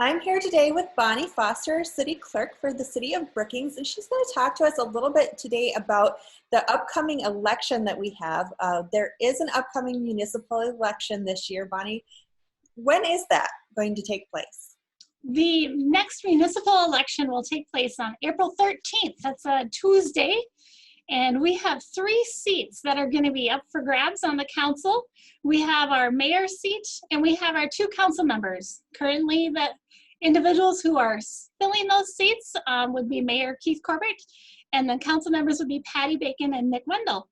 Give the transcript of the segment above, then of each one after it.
I'm here today with Bonnie Foster, City Clerk for the City of Brookings, and she's going to talk to us a little bit today about the upcoming election that we have. There is an upcoming municipal election this year. Bonnie, when is that going to take place? The next municipal election will take place on April 13th. That's a Tuesday. And we have 3 seats that are going to be up for grabs on the council. We have our mayor seat and we have our 2 council members. Currently, the individuals who are filling those seats would be Mayor Keith Corbett, and the council members would be Patty Bacon and Nick Wendell.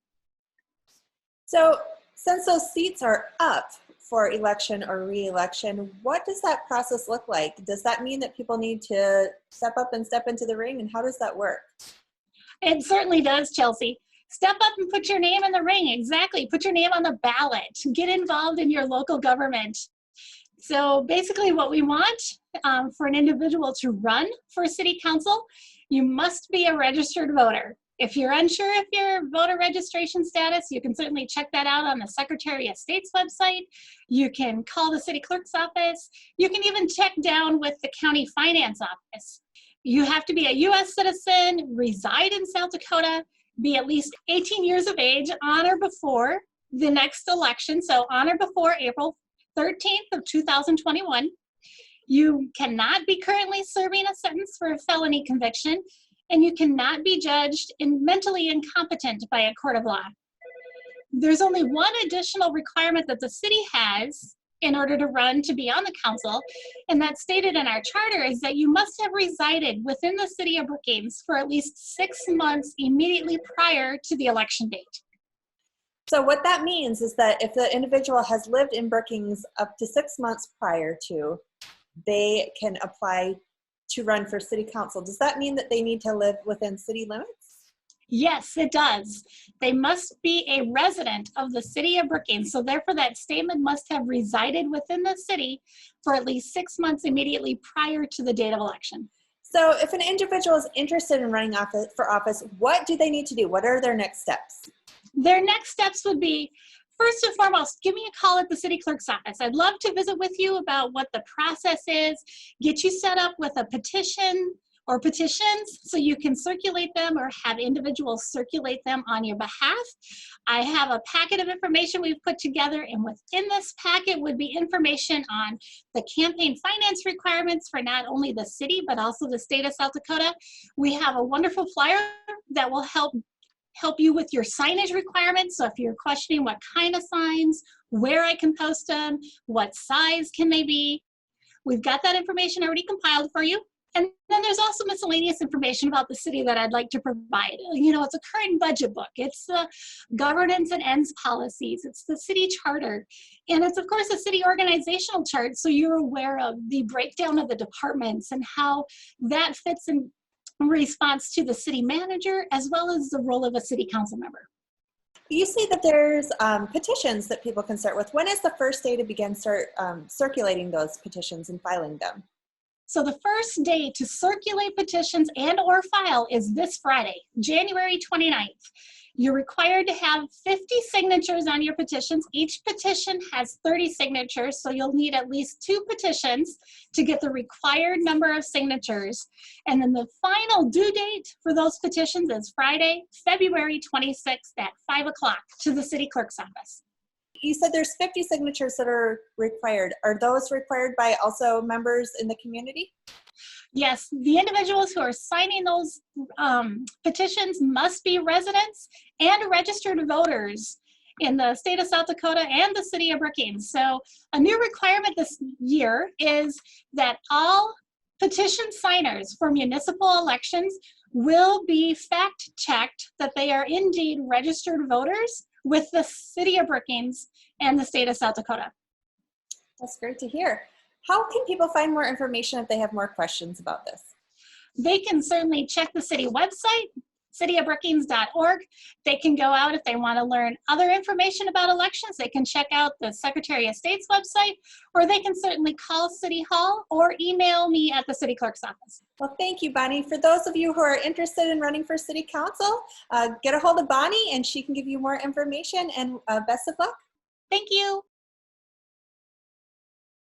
So since those seats are up for election or re-election, what does that process look like? Does that mean that people need to step up and step into the ring, and how does that work? It certainly does, Chelsea. Step up and put your name in the ring. Exactly. Put your name on the ballot. Get involved in your local government. So basically what we want for an individual to run for city council, you must be a registered voter. If you're unsure of your voter registration status, you can certainly check that out on the Secretary of State's website. You can call the city clerk's office. You can even check down with the county finance office. You have to be a U.S. citizen, reside in South Dakota, be at least 18 years of age on or before the next election, so on or before April 13th of 2021. You cannot be currently serving a sentence for a felony conviction, and you cannot be judged mentally incompetent by a court of law. There's only one additional requirement that the city has in order to run to be on the council, and that's stated in our charter, is that you must have resided within the city of Brookings for at least 6 months immediately prior to the election date. So what that means is that if the individual has lived in Brookings up to 6 months prior to, they can apply to run for city council. Does that mean that they need to live within city limits? Yes, it does. They must be a resident of the city of Brookings. So therefore that statement must have resided within the city for at least 6 months immediately prior to the date of election. So if an individual is interested in running for office, what do they need to do? What are their next steps? Their next steps would be, first and foremost, give me a call at the city clerk's office. I'd love to visit with you about what the process is, get you set up with a petition or petitions so you can circulate them or have individuals circulate them on your behalf. I have a packet of information we've put together, and within this packet would be information on the campaign finance requirements for not only the city but also the state of South Dakota. We have a wonderful flyer that will help you with your signage requirements. So if you're questioning what kind of signs, where I can post them, what size can they be, we've got that information already compiled for you. And then there's also miscellaneous information about the city that I'd like to provide. You know, it's a current budget book. It's the governance and ends policies. It's the city charter. And it's, of course, a city organizational chart, so you're aware of the breakdown of the departments and how that fits in response to the city manager, as well as the role of a city council member. You see that there's petitions that people can start with. When is the first day to begin circulating those petitions and filing them? So the first day to circulate petitions and or file is this Friday, January 29th. You're required to have 50 signatures on your petitions. Each petition has 30 signatures, so you'll need at least 2 petitions to get the required number of signatures. And then the final due date for those petitions is Friday, February 26th at 5 o'clock to the city clerk's office. You said there's 50 signatures that are required. Are those required by also members in the community? Yes, the individuals who are signing those petitions must be residents and registered voters in the state of South Dakota and the city of Brookings. So a new requirement this year is that all petition signers for municipal elections will be fact-checked that they are indeed registered voters with the city of Brookings and the state of South Dakota. That's great to hear. How can people find more information if they have more questions about this? They can certainly check the city website, cityofbrookings.org. They can go out if they want to learn other information about elections. They can check out the Secretary of State's website, or they can certainly call City Hall or email me at the city clerk's office. Well, thank you, Bonnie. For those of you who are interested in running for city council, get a hold of Bonnie and she can give you more information, and best of luck. Thank you.